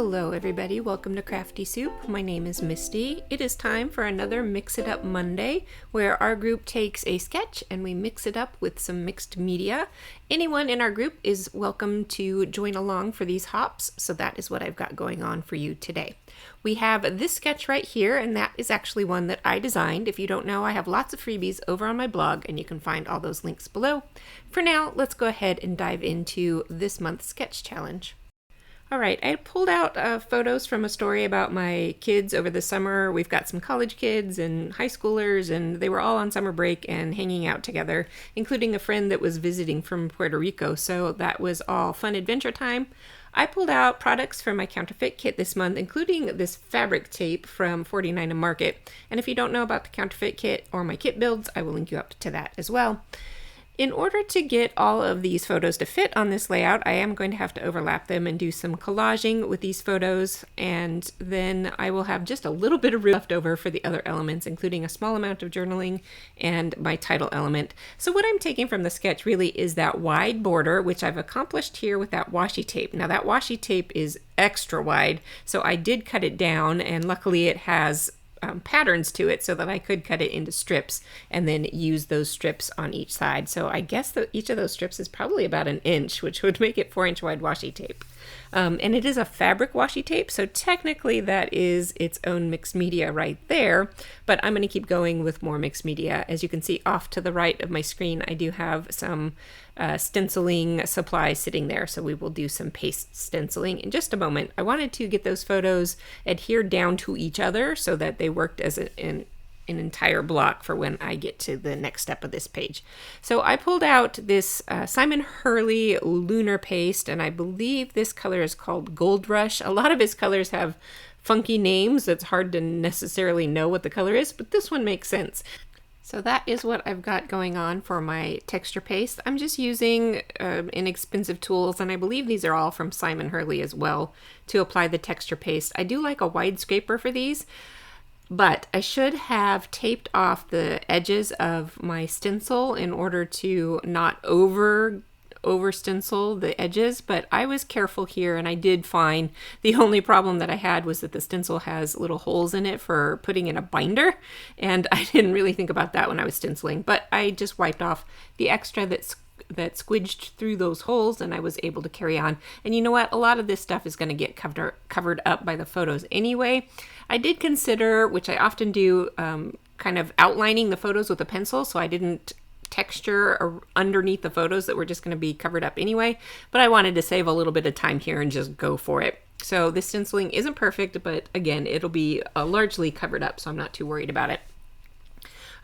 Hello everybody, welcome to Crafty Soup. My name is Misty. It is time for another Mix It Up Monday, where our group takes a sketch and we mix it up with some mixed media. Anyone in our group is welcome to join along for these hops, so that is what I've got going on for you today. We have this sketch right here, and that is actually one that I designed. If you don't know, I have lots of freebies over on my blog, and you can find all those links below. For now, let's go ahead and dive into this month's sketch challenge. Alright, I pulled out photos from a story about my kids over the summer. We've got some college kids and high schoolers, and they were all on summer break and hanging out together, including a friend that was visiting from Puerto Rico, so that was all fun adventure time. I pulled out products from my counterfeit kit this month, including this fabric tape from 49 and Market, and if you don't know about the counterfeit kit or my kit builds, I will link you up to that as well. In order to get all of these photos to fit on this layout, I am going to have to overlap them and do some collaging with these photos, and then I will have just a little bit of room left over for the other elements, including a small amount of journaling and my title element. So what I'm taking from the sketch really is that wide border, which I've accomplished here with that washi tape. Now that washi tape is extra wide, so I did cut it down, and luckily it has patterns to it so that I could cut it into strips and then use those strips on each side. So I guess that each of those strips is probably about an inch, which would make it 4-inch wide washi tape. And it is a fabric washi tape, so technically that is its own mixed media right there, but I'm going to keep going with more mixed media. As you can see off to the right of my screen, I do have some stenciling supplies sitting there, so we will do some paste stenciling in just a moment. I wanted to get those photos adhered down to each other so that they worked as an entire block for when I get to the next step of this page. So I pulled out this Simon Hurley Lunar paste, and I believe this color is called Gold Rush. A lot of his colors have funky names. It's hard to necessarily know what the color is, but this one makes sense. So that is what I've got going on for my texture paste. I'm just using inexpensive tools, and I believe these are all from Simon Hurley as well, to apply the texture paste. I do like a wide scraper for these, but I should have taped off the edges of my stencil in order to not over stencil the edges, but I was careful here and I did fine. The only problem that I had was that the stencil has little holes in it for putting in a binder, and I didn't really think about that when I was stenciling, but I just wiped off the extra that squidged through those holes, and I was able to carry on. And you know what? A lot of this stuff is going to get covered up by the photos anyway. I did consider, which I often do, kind of outlining the photos with a pencil, so I didn't texture underneath the photos that were just going to be covered up anyway, but I wanted to save a little bit of time here and just go for it. So this stenciling isn't perfect, but again, it'll be largely covered up, so I'm not too worried about it.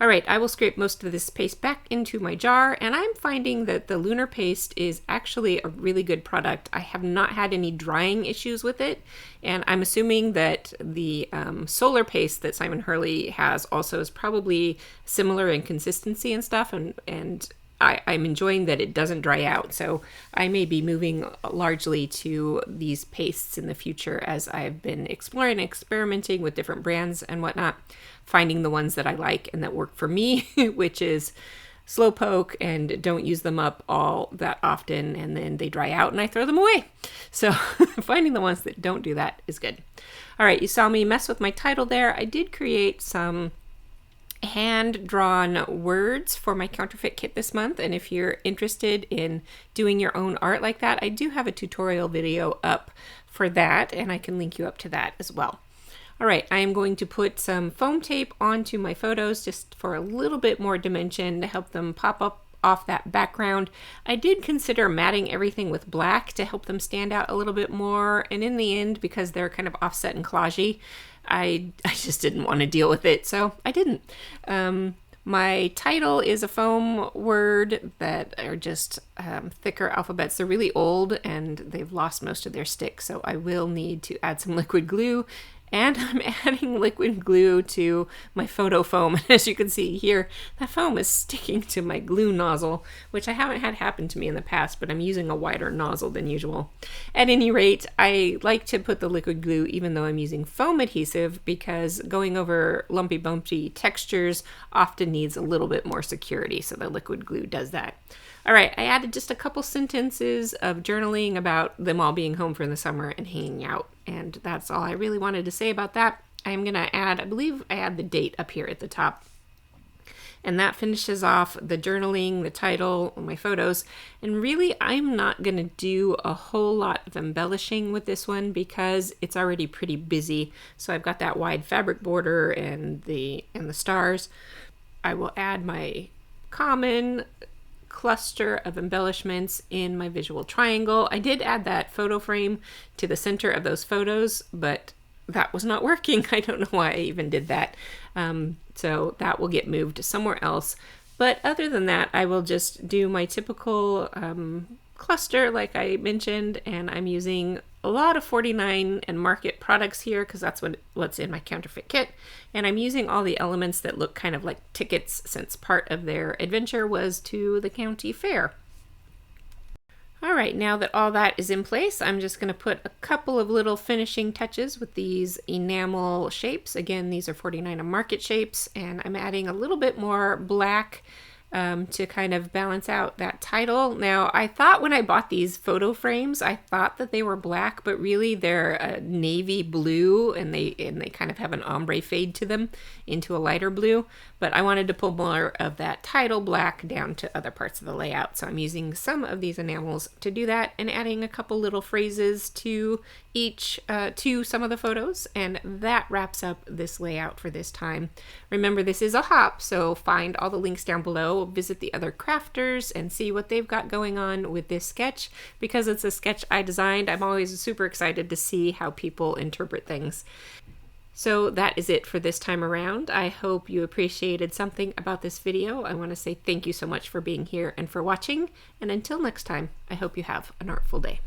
All right, I will scrape most of this paste back into my jar, and I'm finding that the Lunar paste is actually a really good product. I have not had any drying issues with it, and I'm assuming that the solar paste that Simon Hurley has also is probably similar in consistency and stuff, and I'm enjoying that it doesn't dry out, so I may be moving largely to these pastes in the future as I've been exploring and experimenting with different brands and whatnot, finding the ones that I like and that work for me, which is slow poke and don't use them up all that often, and then they dry out and I throw them away. So finding the ones that don't do that is good. All right, you saw me mess with my title there. I did create some hand-drawn words for my counterfeit kit this month, and if you're interested in doing your own art like that, I do have a tutorial video up for that, and I can link you up to that as well. All right, I am going to put some foam tape onto my photos just for a little bit more dimension to help them pop up off that background. I did consider matting everything with black to help them stand out a little bit more, and in the end, because they're kind of offset and collagey, I just didn't want to deal with it, so I didn't. My title is a foam word that are just thicker alphabets. They're really old and they've lost most of their stick, so I will need to add some liquid glue. And I'm adding liquid glue to my photo foam. As you can see here, that foam is sticking to my glue nozzle, which I haven't had happen to me in the past, but I'm using a wider nozzle than usual. At any rate, I like to put the liquid glue even though I'm using foam adhesive, because going over lumpy bumpy textures often needs a little bit more security, so the liquid glue does that. All right, I added just a couple sentences of journaling about them all being home for the summer and hanging out. And that's all I really wanted to say about that. I'm going to add, I believe I add the date up here at the top. And that finishes off the journaling, the title, my photos. And really, I'm not going to do a whole lot of embellishing with this one because it's already pretty busy. So I've got that wide fabric border and the stars. I will add my common cluster of embellishments in my visual triangle. I did add that photo frame to the center of those photos, but that was not working. I don't know why I even did that. So that will get moved somewhere else. But other than that, I will just do my typical cluster like I mentioned, and I'm using a lot of 49 and Market products here because that's what's in my counterfeit kit. And I'm using all the elements that look kind of like tickets since part of their adventure was to the county fair. All right, now that all that is in place, I'm just going to put a couple of little finishing touches with these enamel shapes. Again, these are 49 and Market shapes, and I'm adding a little bit more black to kind of balance out that title. Now, I thought when I bought these photo frames, I thought that they were black, but really they're a navy blue, and they kind of have an ombre fade to them into a lighter blue. But I wanted to pull more of that title black down to other parts of the layout. So I'm using some of these enamels to do that and adding a couple little phrases to each, to some of the photos. And that wraps up this layout for this time. Remember, this is a hop, so find all the links down below, visit the other crafters and see what they've got going on with this sketch. Because it's a sketch I designed, I'm always super excited to see how people interpret things. So that is it for this time around. I hope you appreciated something about this video. I want to say thank you so much for being here and for watching. And until next time, I hope you have an artful day.